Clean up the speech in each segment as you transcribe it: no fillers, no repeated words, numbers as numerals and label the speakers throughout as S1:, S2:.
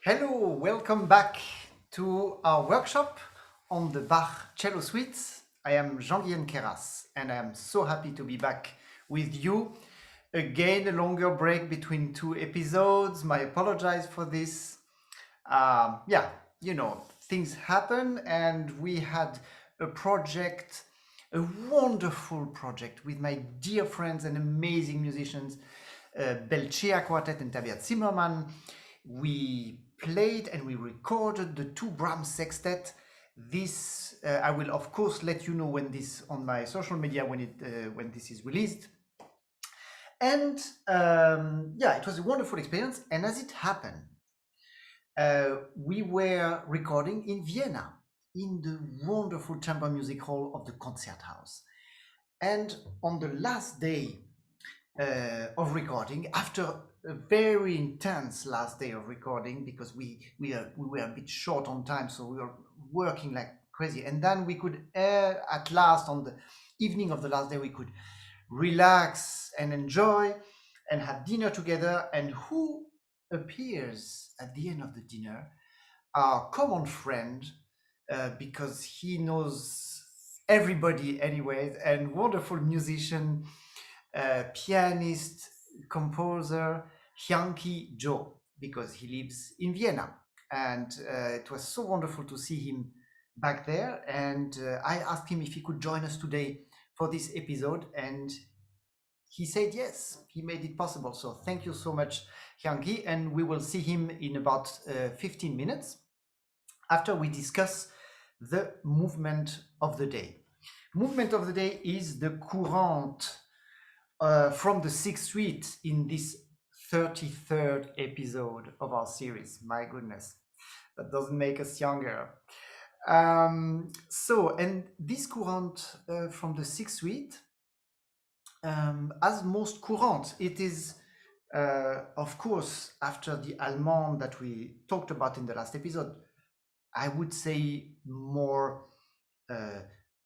S1: Hello, welcome back to our workshop on the Bach cello suites. I am Jean-Guihen Queyras and I am so happy to be back with you. Again, a longer break between two episodes. I apologize for this. Things happen and we had a project, a wonderful project with my dear friends and amazing musicians, Belchea Quartet and Tabia Zimmermann. We played and we recorded the two Brahms sextet. This I will of course let you know when this on my social media when this is released. And it was a wonderful experience. And as it happened, we were recording in Vienna in the wonderful chamber music hall of the Concerthaus. And on the last day of recording, after a very intense last day of recording, because we were a bit short on time, so we were working like crazy. And then we could, at last, on the evening of the last day, we could relax and enjoy and have dinner together. And who appears at the end of the dinner? Our common friend, because he knows everybody anyways, and wonderful musician, pianist, composer, Hyung-ki Joo, because he lives in Vienna. And it was so wonderful to see him back there. And I asked him if he could join us today for this episode. And he said yes, he made it possible. So thank you so much, Hyung-ki. And we will see him in about 15 minutes after we discuss the movement of the day. Movement of the day is the Courante from the Sixth Suite in this 33rd episode of our series. My goodness, that doesn't make us younger. And this Courante from the Sixth Suite, as most Courantes, it is, of course, after the Allemande that we talked about in the last episode, I would say more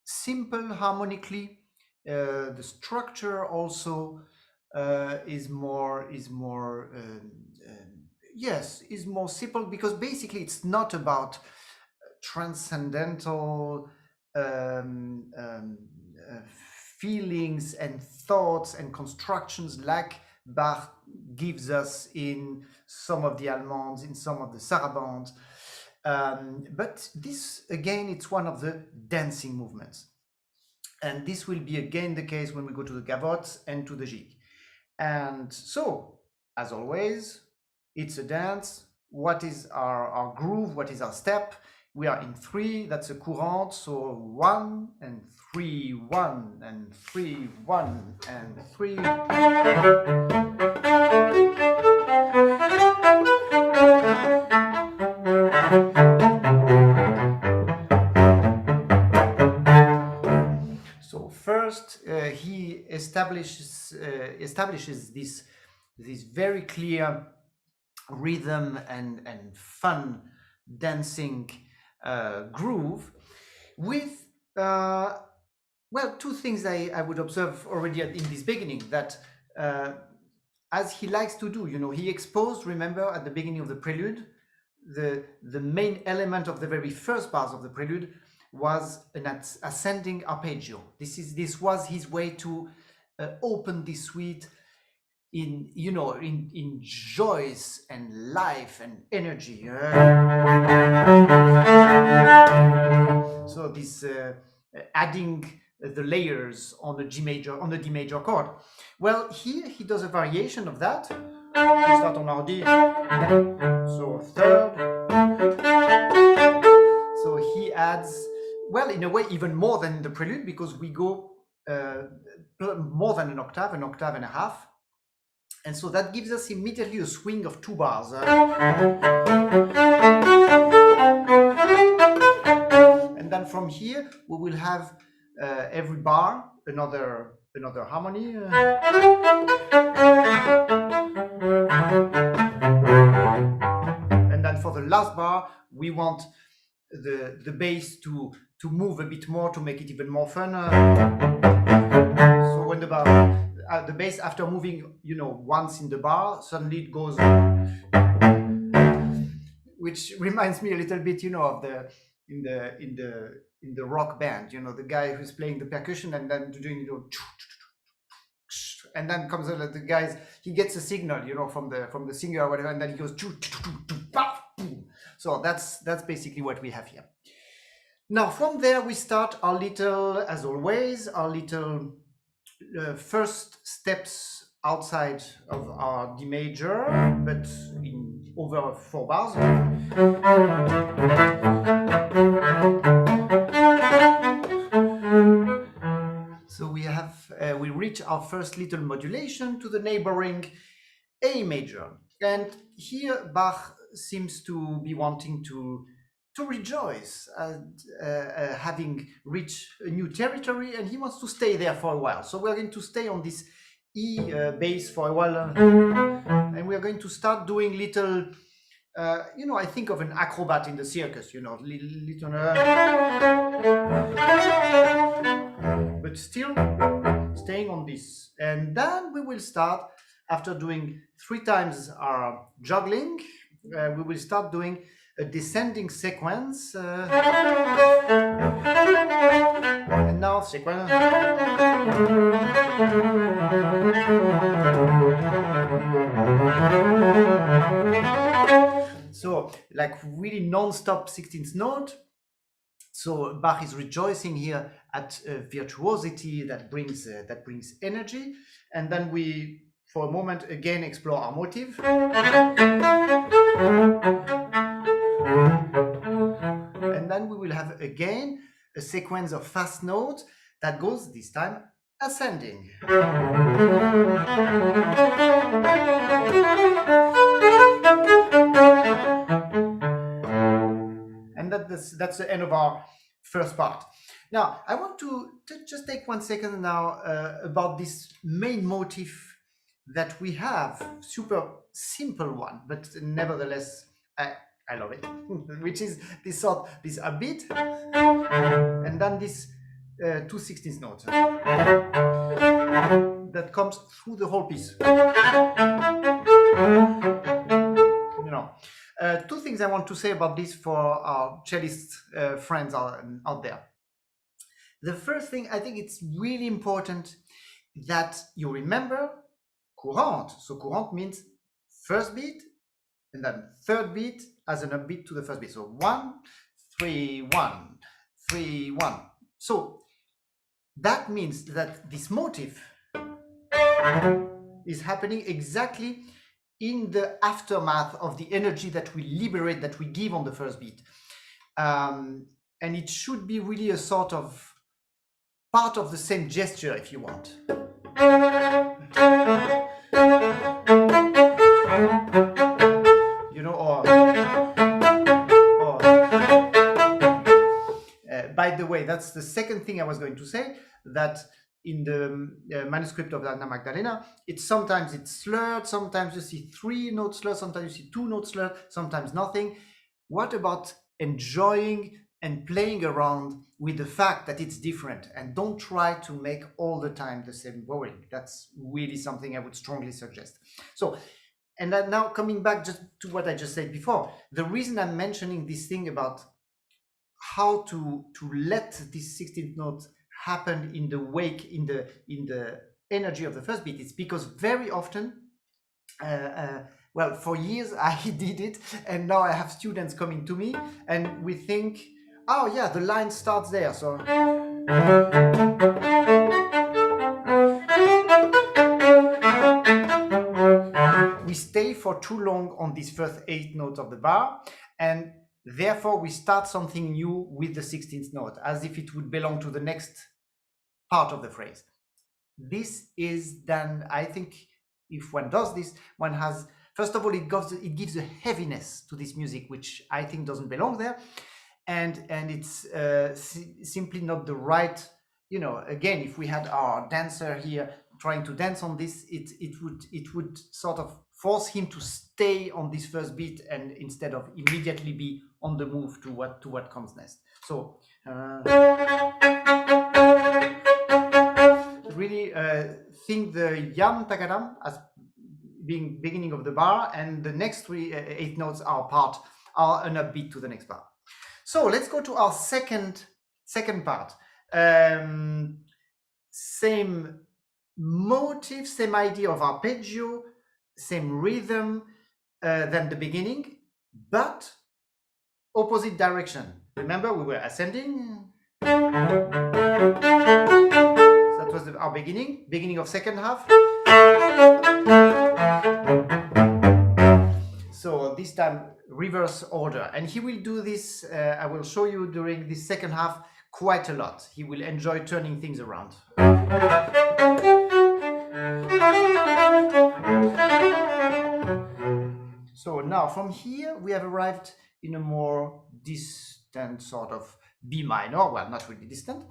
S1: simple harmonically. The structure also is more simple, because basically it's not about transcendental feelings and thoughts and constructions like Bach gives us in some of the Allemands, in some of the Sarabands. But this, again, it's one of the dancing movements. And this will be again the case when we go to the gavottes and to the jig. And so, as always, it's a dance. What is our groove? What is our step? We are in 3, that's a courante, so 1 and 3, 1 and 3, 1 and 3. So first he establishes this very clear rhythm and fun dancing groove with two things I would observe already in this beginning, that as he likes to do, he exposed, remember at the beginning of the prelude, the main element of the very first bars of the prelude was an ascending arpeggio. This was his way to open this suite in joys and life and energy. So this adding the layers on the D major chord. Well, here he does a variation of that. We start on our D, so third. So he adds, well, in a way, even more than in the prelude, because we go more than an octave and a half. And so that gives us immediately a swing of 2 bars. And then from here, we will have every bar another harmony. And then for the last bar, we want the bass to move a bit more to make it even more fun. So when the bass, after moving once in the bar, suddenly it goes which reminds me a little bit, you know, of the in the rock band, you know, the guy who's playing the percussion and then doing, you know, and then comes the guys, he gets a signal, you know, from the singer or whatever, and then he goes so that's basically what we have here. Now from there we start our little, as always, our little first steps outside of our D major, but in over 4 bars. So we have we reach our first little modulation to the neighboring A major, and here Bach seems to be wanting to rejoice at having reached a new territory, and he wants to stay there for a while. So we're going to stay on this E bass for a while, and we're going to start doing little, you know, I think of an acrobat in the circus, you know, little but still staying on this. And then we will start, after doing 3 times our juggling, we will start doing a descending sequence, and now sequence, so like really non-stop 16th note. So Bach is rejoicing here at virtuosity that brings energy, and then we, for a moment, again explore our motive. And then we will have again a sequence of fast notes that goes this time ascending. And that's the end of our first part. Now I want to just take 1 second now about this main motif that we have, super simple one, but nevertheless I love it, which is this upbeat, and then this 2 16th notes that comes through the whole piece. You know, 2 things I want to say about this for our cellist friends out there. The first thing, I think it's really important that you remember Courante. So Courante means first beat and then third beat as an upbeat to the first beat. So 1 3 1 3 1. So that means that this motif is happening exactly in the aftermath of the energy that we liberate, that we give on the first beat, and it should be really a sort of part of the same gesture, if you want. You know, or by the way, that's the second thing I was going to say, that in the manuscript of Anna Magdalena, sometimes it's slurred, sometimes you see 3 notes slurred, sometimes you see 2 notes slurred, sometimes nothing. What about enjoying and playing around with the fact that it's different, and don't try to make all the time the same bowing? That's really something I would strongly suggest. So, and then now coming back just to what I just said before, the reason I'm mentioning this thing about how to let this 16th note happen in the wake, in the energy of the first beat, is because very often, well, for years I did it, and now I have students coming to me and we think, oh yeah, the line starts there, so we stay for too long on this first 8 notes of the bar, and therefore we start something new with the 16th note, as if it would belong to the next part of the phrase. This is then, I think, if one does this, one has, first of all, it gives a heaviness to this music, which I think doesn't belong there, and it's simply not the right, you know, again, if we had our dancer here trying to dance on this, it would sort of force him to stay on this first beat, and instead of immediately be on the move to what comes next. So really think the yam takadam as being beginning of the bar, and the next 8 notes are part are an upbeat to the next part. So let's go to our second part. Same motive, same idea of arpeggio, same rhythm than the beginning, but opposite direction. Remember, we were ascending. That was our beginning of second half. So this time reverse order, and he will do this. I will show you during this second half quite a lot. He will enjoy turning things around. So now from here we have arrived in a more distant sort of B minor. Well, not really distant,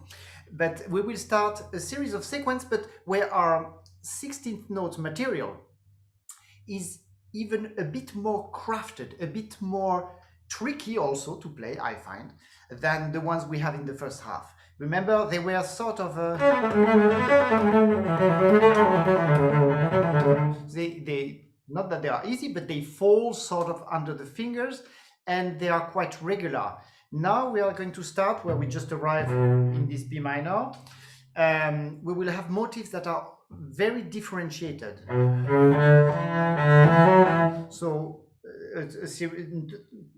S1: but we will start a series of sequence, but where our 16th note material is even a bit more crafted, a bit more tricky also to play, I find, than the ones we have in the first half. Remember, they were sort of they not that they are easy, but they fall sort of under the fingers, and they are quite regular. Now we are going to start where we just arrived in this B minor. We will have motifs that are very differentiated. So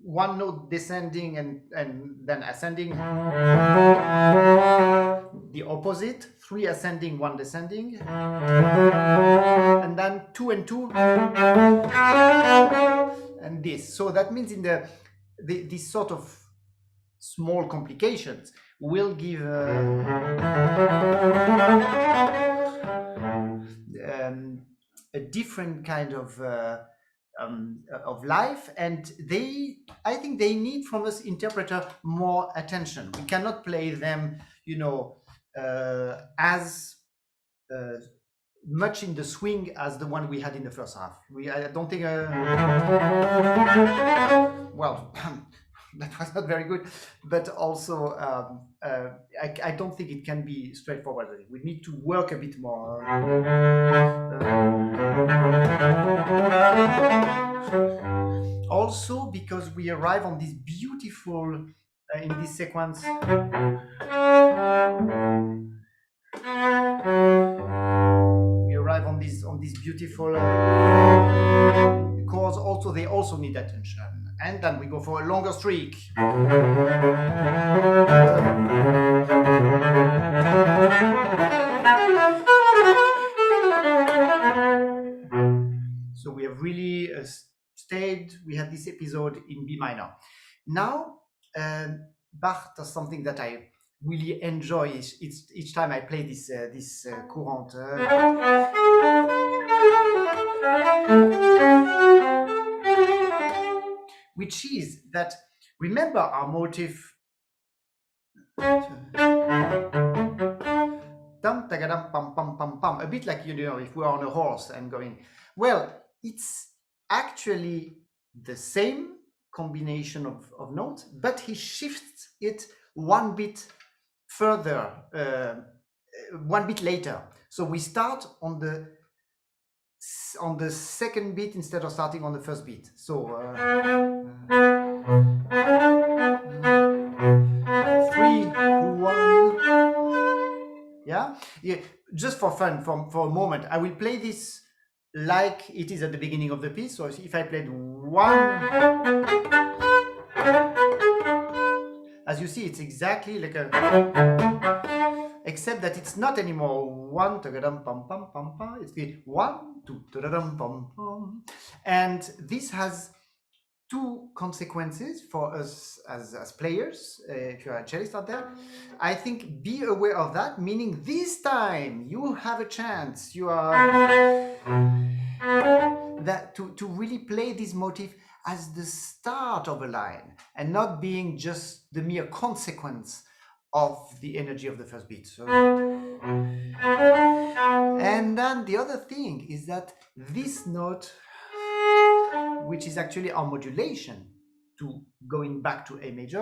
S1: one note descending and then ascending. The opposite, 3 ascending, 1 descending. And then 2 and 2. And this. So that means in this sort of small complications will give a different kind of life, and I think they need from us interpreter more attention. We cannot play them, as much in the swing as the one we had in the first half. I don't think. Well. That was not very good, but also I don't think it can be straightforward. We need to work a bit more. Also, because we arrive on this beautiful, in this sequence, we arrive on this beautiful chords. Also, they also need attention. And then we go for a longer streak. So we have really stayed. We had this episode in B minor. Now, Bach does something that I really enjoy. Each time I play this Courante. Which is that, remember our motive, a bit like, if we are on a horse and going, well, it's actually the same combination of notes, but he shifts it one bit further, one bit later. So we start on the second beat instead of starting on the first beat. So 3, 2, 1. Yeah, just for fun, for a moment, I will play this like it is at the beginning of the piece. So if I played 1, as you see, it's exactly like a, except that it's not anymore 1, it's the 1, 2, and this has 2 consequences for us as players. If you're a cellist out there, I think be aware of that, meaning this time you have a chance, you are that to really play this motif as the start of a line and not being just the mere consequence of the energy of the first beat. So, and then the other thing is that this note, which is actually our modulation to going back to A major,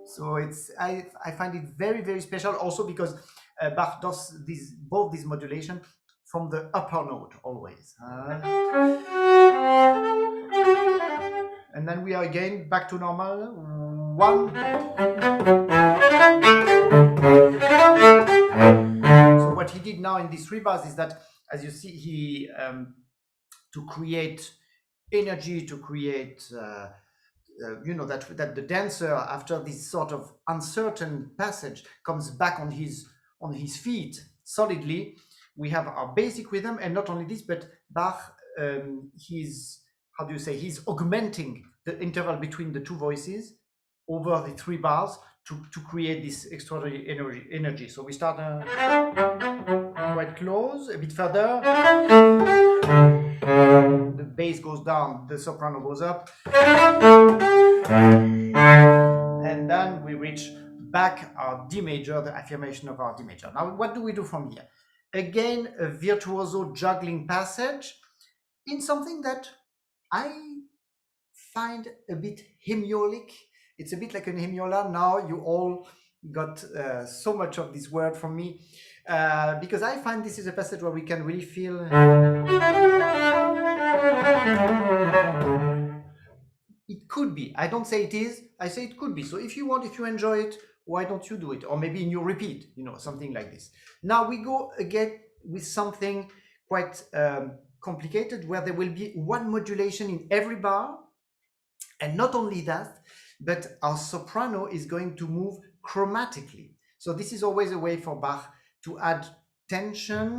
S1: so it's I find it very, very special, also because Bach does both these modulation from the upper note always. And then we are again back to normal. 1. So what he did now in these 3 bars is that, as you see, he to create energy, to create that the dancer, after this sort of uncertain passage, comes back on his feet solidly. We have our basic rhythm, and not only this, but Bach, he's augmenting the interval between the 2 voices over the 3 bars to create this extraordinary energy. So we start quite close, a bit further. The bass goes down, the soprano goes up. And then we reach back our D major, the affirmation of our D major. Now, what do we do from here? Again, a virtuoso juggling passage in something that I find a bit hymniolic. It's a bit like an hymnola. Now you all got so much of this word from me, because I find this is a passage where we can really feel it could be. I don't say it is, I say it could be. So if you want, if you enjoy it, why don't you do it? Or maybe in your repeat, something like this. Now we go again with something quite complicated, where there will be 1 modulation in every bar. And not only that, but our soprano is going to move chromatically. So this is always a way for Bach to add tension.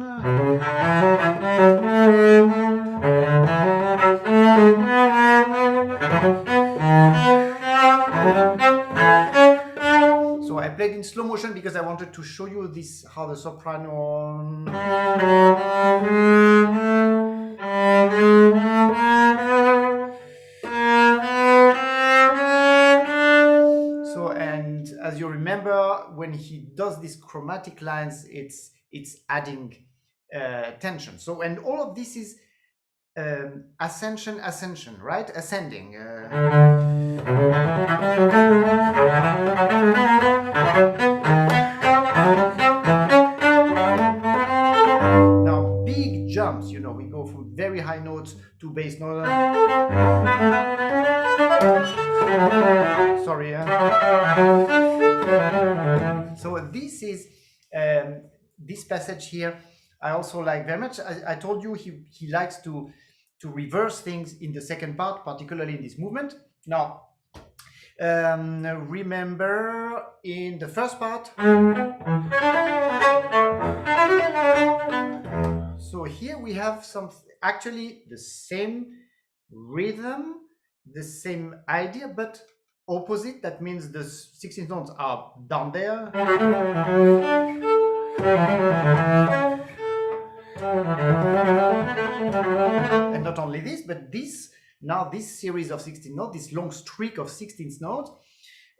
S1: So I played in slow motion because I wanted to show you this, how the soprano. So, and as you remember, when he does these chromatic lines, it's adding tension. So, and all of this is ascension, right? Ascending. Now, big jumps, we go from very high notes to bass notes. Sorry. So this is this passage here. I also like very much. I told you he likes to reverse things in the second part, particularly in this movement. Now, remember in the first part. So here we have actually the same rhythm, the same idea, but opposite. That means the 16th notes are down there. And not only this, but this series of 16 notes, this long streak of 16th notes.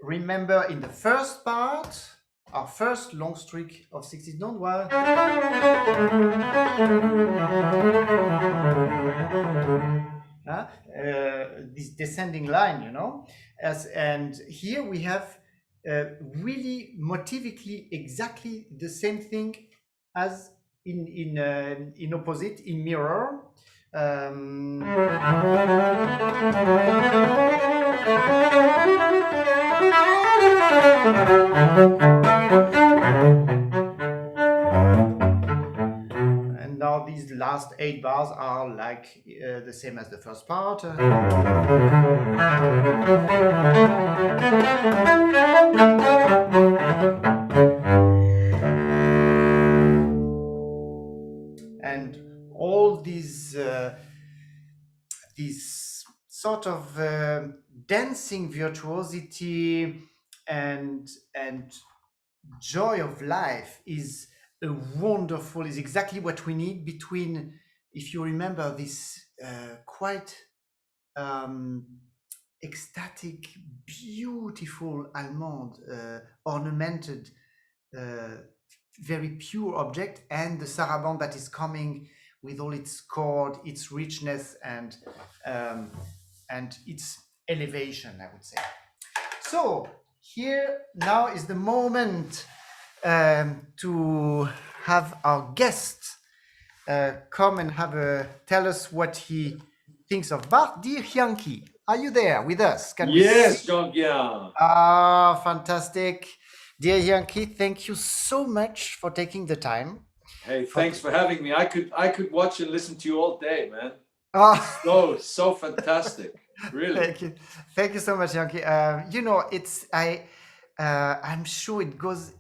S1: Remember in the first part, our first long streak of 16th notes was this descending line, and here we have really motivically exactly the same thing as in opposite, in mirror. And now these last 8 bars are like the same as the first part. And all these sort of dancing virtuosity and joy of life is exactly what we need between, if you remember, this quite ecstatic, beautiful Allemande, ornamented, very pure object, and the sarabande that is coming with all its chord, its richness, and its elevation, I would say. So here now is the moment to have our guest come and tell us what he thinks of Bach. Dear Hyung-ki, are you there with us? Can we
S2: Yes,
S1: see?
S2: Jean-Guihen.
S1: Ah, fantastic. Dear Hyung-ki, thank you so much for taking the time.
S2: Hey, thanks for having me. I could watch and listen to you all day, man.
S1: Oh,
S2: So fantastic. Really.
S1: thank you so much, Hyung-ki. It's I'm sure it goes.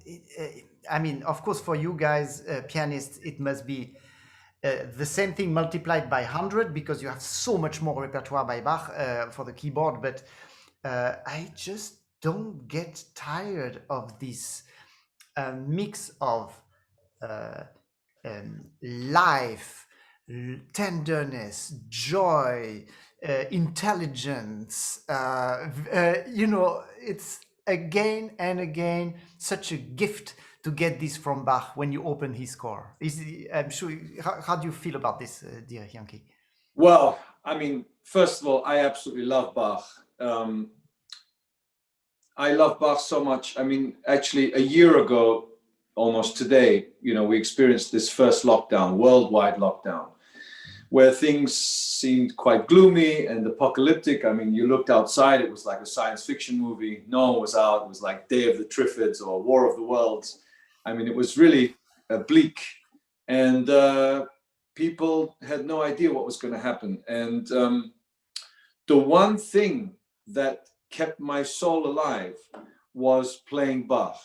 S1: I mean, of course, for you guys, pianists, it must be the same thing multiplied by 100 because you have so much more repertoire by Bach for the keyboard. But I just don't get tired of this mix of uh, life, tenderness, joy, intelligence. It's again and again such a gift to get this from Bach when you open his score. I'm sure. How do you feel about this, dear Hyung-ki?
S2: Well, I mean, first of all, I absolutely love Bach. I love Bach so much. I mean, actually, a year ago, almost today, we experienced this first lockdown, worldwide lockdown, where things seemed quite gloomy and apocalyptic. I mean, you looked outside, it was like a science fiction movie. No one was out. It was like Day of the Triffids or War of the Worlds. I mean, it was really bleak. And people had no idea what was going to happen. And the one thing that kept my soul alive was playing Bach.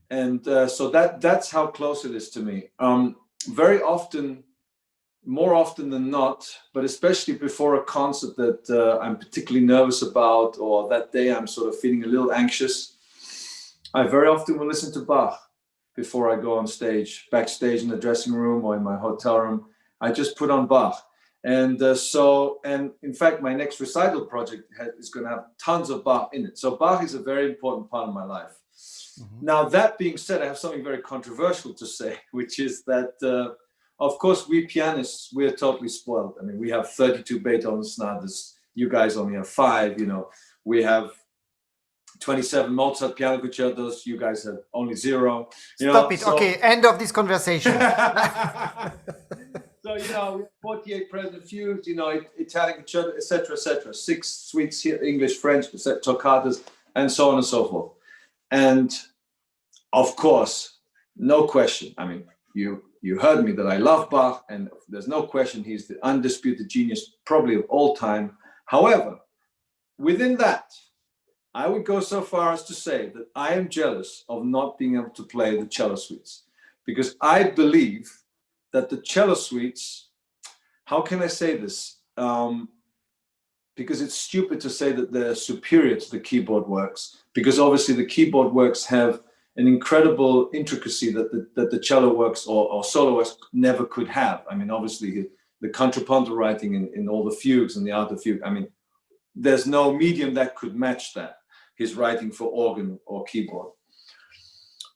S2: And so that's how close it is to me. Very often, more often than not, but especially before a concert that I'm particularly nervous about, or that day I'm sort of feeling a little anxious, I very often will listen to Bach before I go on stage, backstage in the dressing room or in my hotel room. I just put on Bach. And and in fact, my next recital project is going to have tons of Bach in it. So Bach is a very important part of my life. Mm-hmm. Now, that being said, I have something very controversial to say, which is that, of course, we pianists, we're totally spoiled. I mean, we have 32 Beethoven sonatas. You guys only have 5, We have 27 Mozart piano concertos. You guys have only 0.
S1: Stop it. So, okay, end of this conversation.
S2: So, we have 48 present fugues, Italian concerto, etc., 6 suites here, English, French, toccatas, and so on and so forth. And of course, no question. I mean, you heard me that I love Bach, and there's no question he's the undisputed genius, probably of all time. However, within that, I would go so far as to say that I am jealous of not being able to play the cello suites, because I believe that the cello suites, how can I say this? Because it's stupid to say that they're superior to the keyboard works, because obviously the keyboard works have an incredible intricacy that the cello works or solo works never could have. I mean, obviously the contrapuntal writing in all the fugues and the alto fugue, I mean, there's no medium that could match that, his writing for organ or keyboard.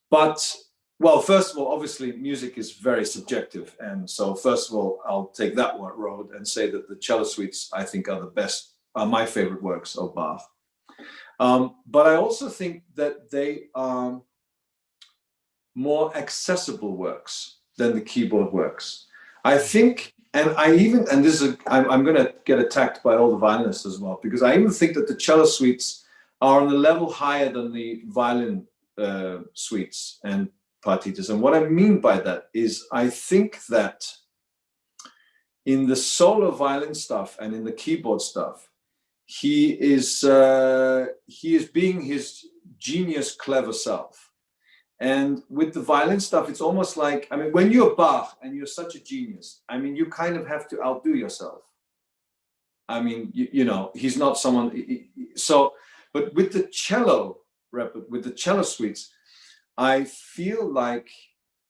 S2: But, well, first of all, obviously music is very subjective. And so first of all, I'll take that road and say that the cello suites, I think, are the best, are my favorite works of Bach. But I also think that they are more accessible works than the keyboard works. I think, and this is, I'm going to get attacked by all the violinists as well, because I even think that the cello suites are on a level higher than the violin suites and partitas. And what I mean by that is, I think that in the solo violin stuff and in the keyboard stuff, he is being his genius, clever self. And with the violin stuff, it's almost like, I mean, when you're Bach and you're such a genius, I mean, you kind of have to outdo yourself. I mean, he's not someone. So, but with the cello suites, I feel like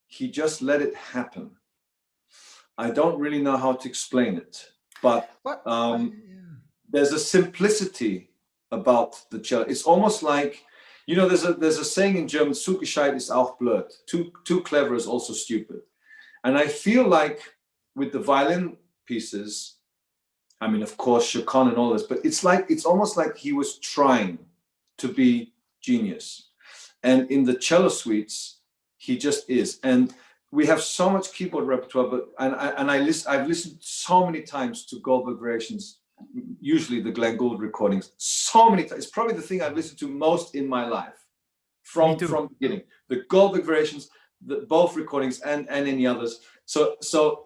S2: he just let it happen. I don't really know how to explain it, but there's a simplicity about the cello. It's almost like, there's a saying in German, zu gescheit ist auch blöd. Too clever is also stupid. And I feel like with the violin pieces, I mean, of course, Chacon and all this, but it's almost like he was trying to be genius. And in the cello suites, he just is. And we have so much keyboard repertoire, but I've listened so many times to Goldberg variations, usually the Glenn Gould recordings, so many times. It's probably the thing I've listened to most in my life from the beginning. The Goldberg variations, both recordings and any others. So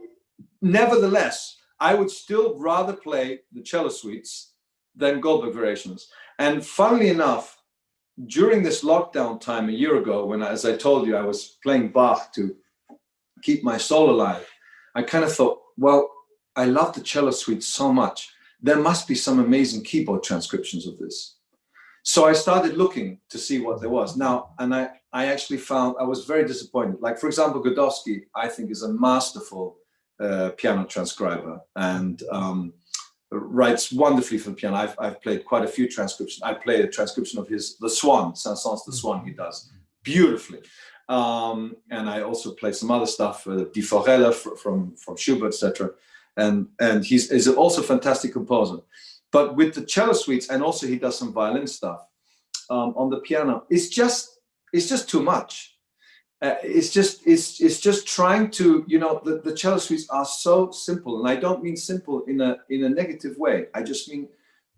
S2: nevertheless, I would still rather play the cello suites than Goldberg variations. And funnily enough, during this lockdown time a year ago, when, as I told you, I was playing Bach to keep my soul alive, I kind of thought, well, I love the cello suite so much. There must be some amazing keyboard transcriptions of this. So I started looking to see what there was. Now, and I actually found, I was very disappointed. Like, for example, Godowsky, I think, is a masterful piano transcriber and writes wonderfully for the piano. I've played quite a few transcriptions. I played a transcription of his The Swan, Saint-Saëns' The Swan, he does beautifully. And I also played some other stuff, Die Forelle from Schubert, etc. And he's also a fantastic composer. But with the cello suites, and also he does some violin stuff on the piano, it's just too much. It's just trying to, you know, the cello suites are so simple, and I don't mean simple in a negative way. I just mean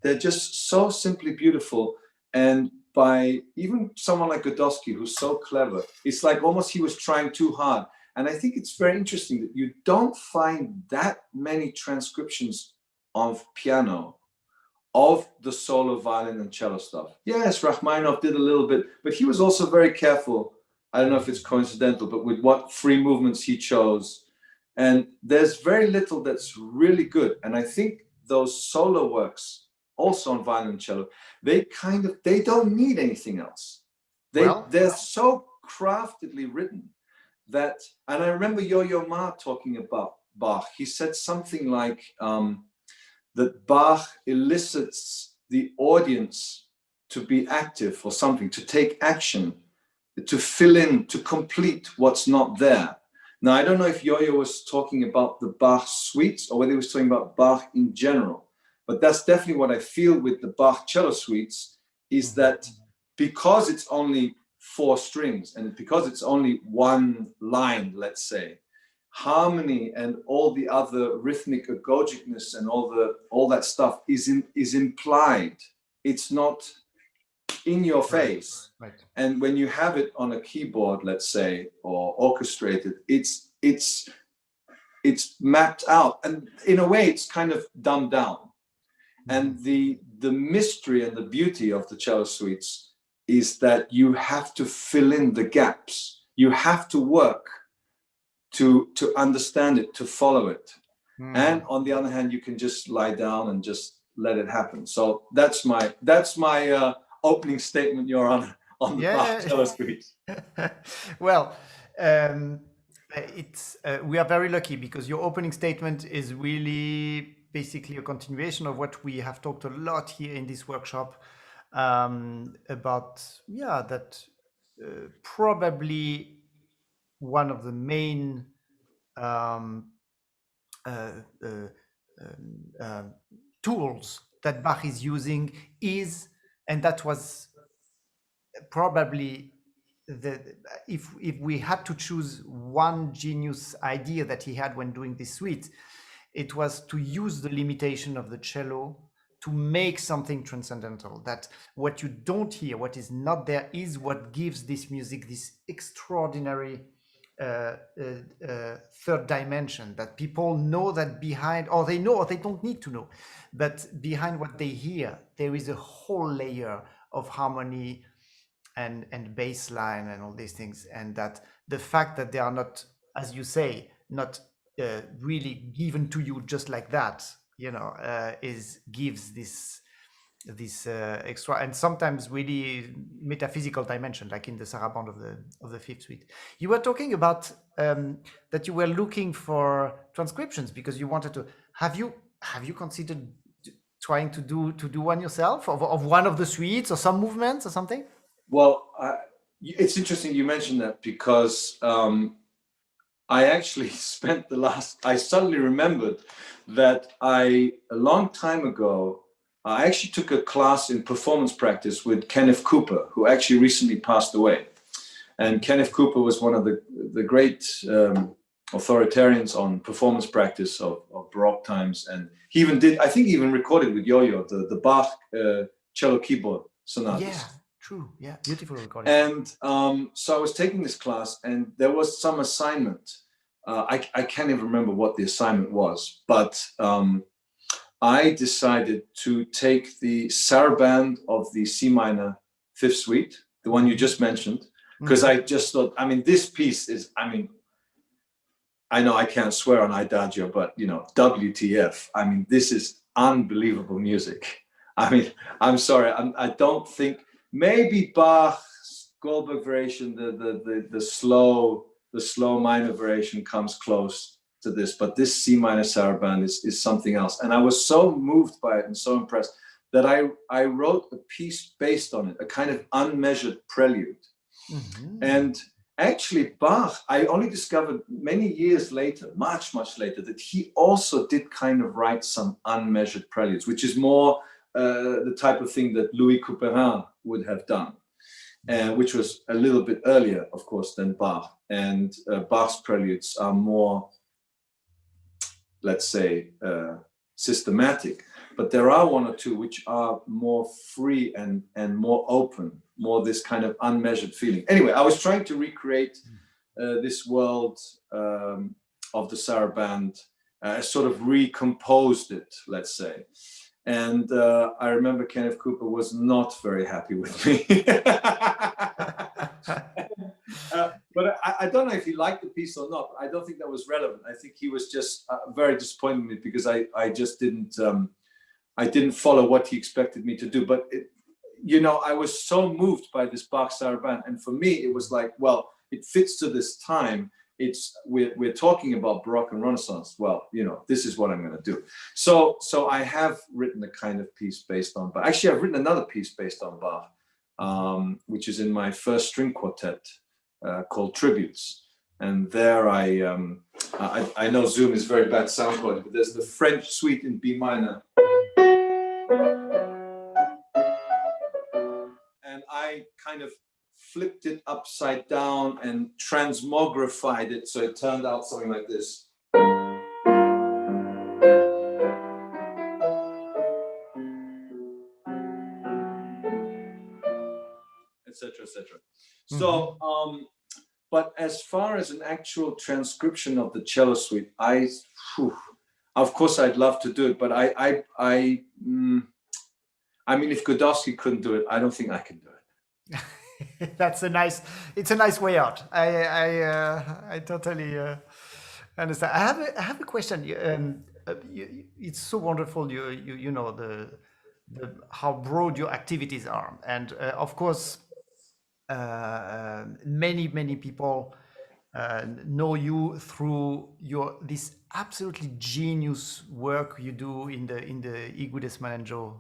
S2: they're just so simply beautiful. And by even someone like Godowsky, who's so clever, it's like almost he was trying too hard. And I think it's very interesting that you don't find that many transcriptions of piano of the solo violin and cello stuff. Yes, Rachmaninoff did a little bit, but he was also very careful. I don't know if it's coincidental, but with what free movements he chose. And there's very little that's really good. And I think those solo works, also on violin and cello, they don't need anything else. They're so craftedly written that, and I remember Yo-Yo Ma talking about Bach. He said something like that Bach elicits the audience to be active or something, to take action, to fill in, to complete what's not there. Now, I don't know if Yo-Yo was talking about the Bach suites or whether he was talking about Bach in general, but that's definitely what I feel with the Bach cello suites, is that because it's only 4 strings and because it's only one line, let's say, harmony and all the other rhythmic agogicness and all that stuff is implied. It's not in your face. Right. And when you have it on a keyboard, let's say, or orchestrated, it's mapped out, and in a way it's kind of dumbed down. And the mystery and the beauty of the cello suites is that you have to fill in the gaps. You have to work to understand it, to follow it. And on the other hand, you can just lie down and just let it happen. So that's my opening statement, Your Honor, on the Bach cello suite.
S1: Well, it's we are very lucky because your opening statement is really basically a continuation of what we have talked a lot here in this workshop about, that probably one of the main tools that Bach is using is, and that was probably if we had to choose one genius idea that he had when doing this suite, it was to use the limitation of the cello to make something transcendental, that what you don't hear, what is not there, is what gives this music this extraordinary third dimension, that people know that behind, or they know, or they don't need to know, but behind what they hear, there is a whole layer of harmony and bass line and all these things. And that the fact that they are not, as you say, not really given to you just like that, gives this extra and sometimes really metaphysical dimension, like in the sarabande of the Fifth Suite. You were talking about that you were looking for transcriptions because you wanted to. Have you considered trying to do one yourself of one of the suites or some movements or something?
S2: Well, it's interesting you mentioned that because I actually spent I suddenly remembered that a long time ago, I actually took a class in performance practice with Kenneth Cooper, who actually recently passed away. And Kenneth Cooper was one of the great authoritarians on performance practice of Baroque times. And he even did, I think he even recorded with Yo-Yo, the Bach cello keyboard sonatas.
S1: Yeah, true. Yeah, beautiful recording.
S2: And so I was taking this class, and there was some assignment. I can't even remember what the assignment was, but I decided to take the saraband of the C minor Fifth Suite, the one you just mentioned, because I just thought, I mean, this piece is, I mean, I know I can't swear on Adagio, but, you know, WTF. I mean, this is unbelievable music. I mean, I'm sorry, I don't think, maybe Bach's Goldberg variation, the slow minor variation comes close to this, but this C minor saraband is something else. And I was so moved by it and so impressed that I wrote a piece based on it, a kind of unmeasured prelude. And actually Bach, I only discovered many years later, much later, that he also did kind of write some unmeasured preludes, which is more the type of thing that Louis Couperin would have done, which was a little bit earlier, of course, than Bach. And Bach's preludes are more, let's say, systematic, but there are one or two which are more free and more open, more this kind of unmeasured feeling. Anyway, I was trying to recreate this world of the saraband, sort of recomposed it, let's say. And I remember Kenneth Cooper was not very happy with me. But I don't know if he liked the piece or not. I don't think that was relevant. I think he was just very disappointed in me because I just didn't follow what he expected me to do. But you know, I was so moved by this Bach saraband, and for me it was like, well, it fits to this time. We're talking about Baroque and Renaissance. Well, you know, this is what I'm going to do. So I have written a kind of piece based on Bach. Actually, I've written another piece based on Bach, which is in my first string quartet called Tributes. And there I know Zoom is very bad sound quality, but there's the French suite in B minor. And I kind of flipped it upside down and transmogrified it, so it turned out something like this. Etc., etc. So, but as far as an actual transcription of the cello suite, of course I'd love to do it, but I mean, if Godowsky couldn't do it, I don't think I can do it.
S1: It's a nice way out. I totally understand. I have a question. It's so wonderful. You know the how broad your activities are, and of course, many people know you through this absolutely genius work you do in the Igudesman Joo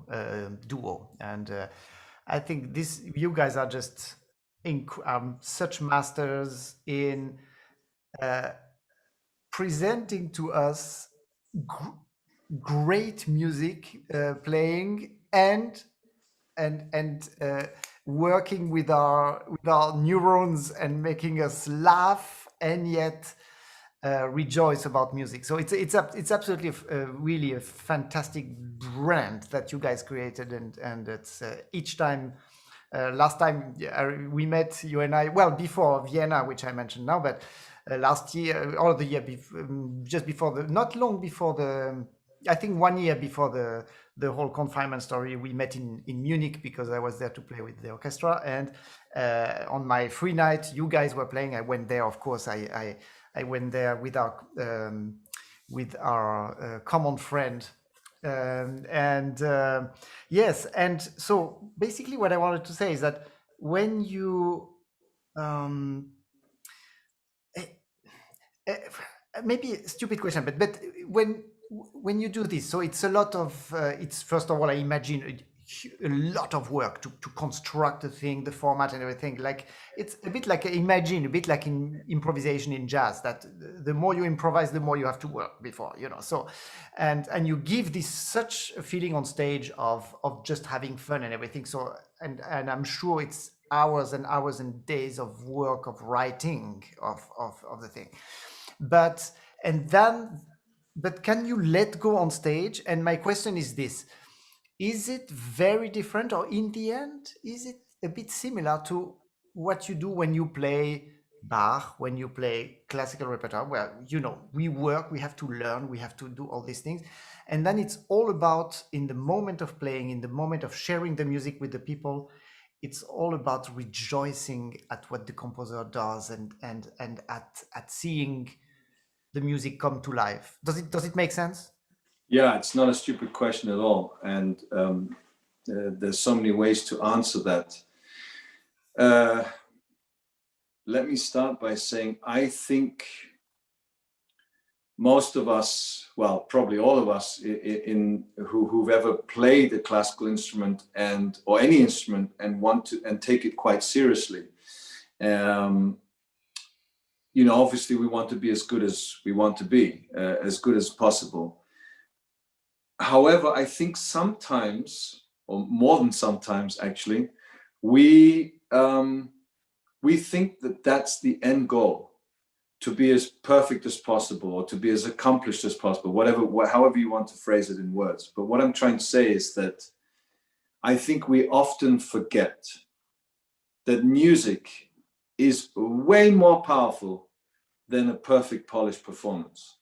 S1: duo, and I think you guys are just such masters in presenting to us great music playing and working with our neurons and making us laugh and yet rejoice about music. So it's absolutely really a fantastic brand that you guys created, and it's each time. Last time we met, you and I, well, before Vienna, which I mentioned now, but last year or the year before, just before not long before I think 1 year before the whole confinement story, we met in Munich because I was there to play with the orchestra. And on my free night, you guys were playing. I went there, of course. I went there with our common friend. Yes, and so basically what I wanted to say is that when you maybe a stupid question, but when you do this, so it's a lot of it's first of all, I imagine a lot of work to construct the thing, the format and everything. Like it's a bit like in improvisation in jazz, that the more you improvise, the more you have to work before, you know. So and you give this such a feeling on stage of just having fun and everything. So and I'm sure it's hours and hours and days of work of writing of the thing. But and then but can you let go on stage? And my question is this: is it very different, or in the end, is it a bit similar to what you do when you play Bach, when you play classical repertoire, where, you know, we work, we have to learn, we have to do all these things. And then it's all about, in the moment of playing, in the moment of sharing the music with the people, it's all about rejoicing at what the composer does, and at seeing the music come to life. Does it make sense?
S2: Yeah, it's not a stupid question at all. And there's so many ways to answer that. Let me start by saying, I think most of us, well, probably all of us who've ever played a classical instrument or any instrument and want to and take it quite seriously, you know, obviously we want to be as good as we want to be, as good as possible. However, I think sometimes, or more than sometimes actually, we think that that's the end goal, to be as perfect as possible, or to be as accomplished as possible, however you want to phrase it in words. But what I'm trying to say is that I think we often forget that music is way more powerful than a perfect polished performance,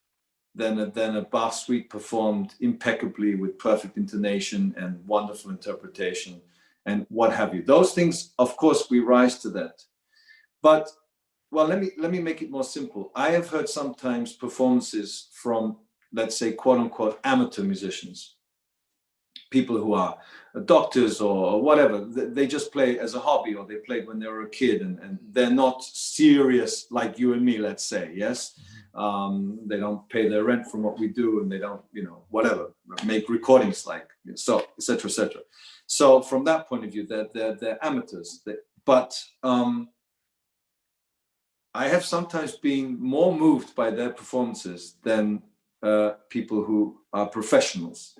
S2: than a Bach suite performed impeccably with perfect intonation and wonderful interpretation and what have you. Those things, of course, we rise to that. But, well, let me make it more simple. I have heard sometimes performances from, let's say, quote unquote, amateur musicians, people who are doctors or whatever. They just play as a hobby, or they played when they were a kid, and they're not serious like you and me, let's say, yes? They don't pay their rent from what we do, and they don't, you know, whatever, make recordings like, so, etc., etc. So from that point of view, they're amateurs. But I have sometimes been more moved by their performances than people who are professionals,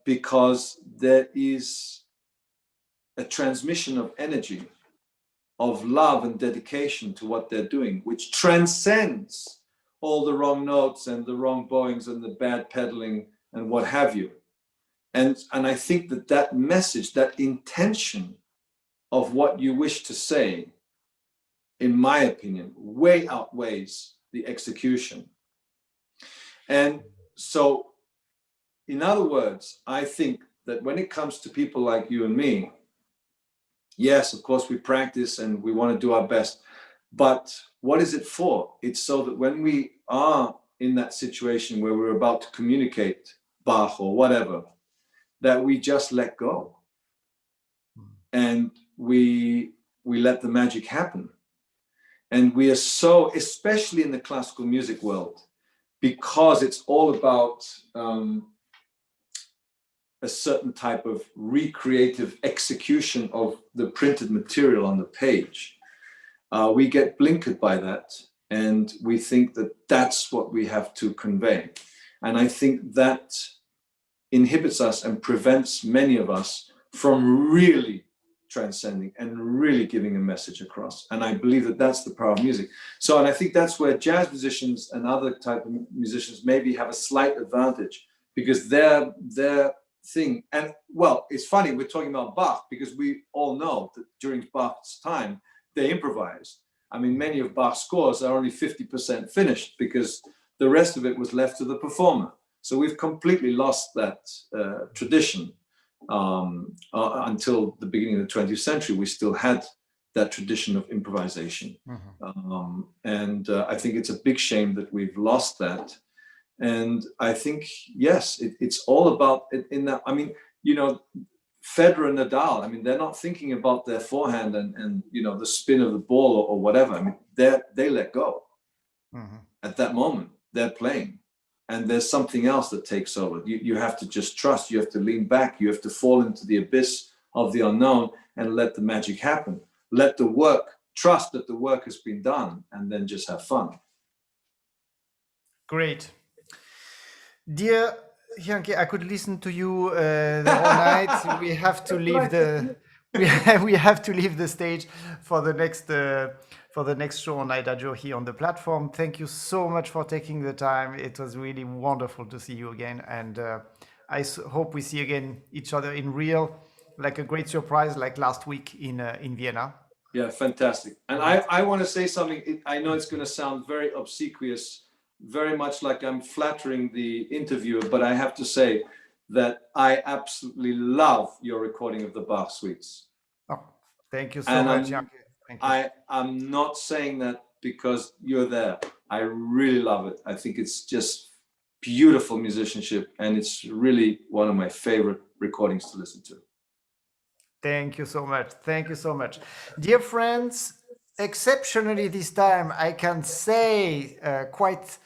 S2: because there is a transmission of energy, of love and dedication to what they're doing, which transcends all the wrong notes and the wrong bowings and the bad pedaling and what have you. And I think that message, that intention of what you wish to say, in my opinion, way outweighs the execution. And so, in other words, I think that when it comes to people like you and me, yes, of course, we practice and we want to do our best. But what is it for? It's so that when we are in that situation where we're about to communicate Bach or whatever, that we just let go. And we let the magic happen. And we are so, especially in the classical music world, because it's all about a certain type of recreative execution of the printed material on the page. We get blinkered by that, and we think that that's what we have to convey. And I think that inhibits us and prevents many of us from really transcending and really giving a message across. And I believe that that's the power of music. So, and I think that's where jazz musicians and other type of musicians maybe have a slight advantage, because their thing, and well, it's funny, we're talking about Bach, because we all know that during Bach's time, they improvised. I mean, many of Bach's scores are only 50% finished because the rest of it was left to the performer. So we've completely lost that tradition. Until the beginning of the 20th century, we still had that tradition of improvisation. And I think it's a big shame that we've lost that. And I think, yes, it's all about it in that. I mean, you know, Federer and Nadal, I mean, they're not thinking about their forehand and you know, the spin of the ball or whatever. I mean, they let go. At that moment. They're playing. And there's something else that takes over. You have to just trust. You have to lean back. You have to fall into the abyss of the unknown and let the magic happen. Let the work, trust that the work has been done, and then just have fun.
S1: Great. Dear Hyung-ki, I could listen to you the whole night. We have to leave we have to leave the stage for the next show on Idagio here on the platform. Thank you so much for taking the time. It was really wonderful to see you again, and hope we see again each other in real, like a great surprise, like last week in Vienna.
S2: Yeah, fantastic. And I want to say something. I know it's going to sound very obsequious, very much like I'm flattering the interviewer, but I have to say that I absolutely love your recording of the Bach suites.
S1: Oh, thank you so much, Jean-Guihen. Thank you.
S2: I'm not saying that because you're there. I really love it. I think it's just beautiful musicianship, and it's really one of my favorite recordings to listen to.
S1: Thank you so much. Thank you so much. Dear friends, exceptionally this time, I can say quite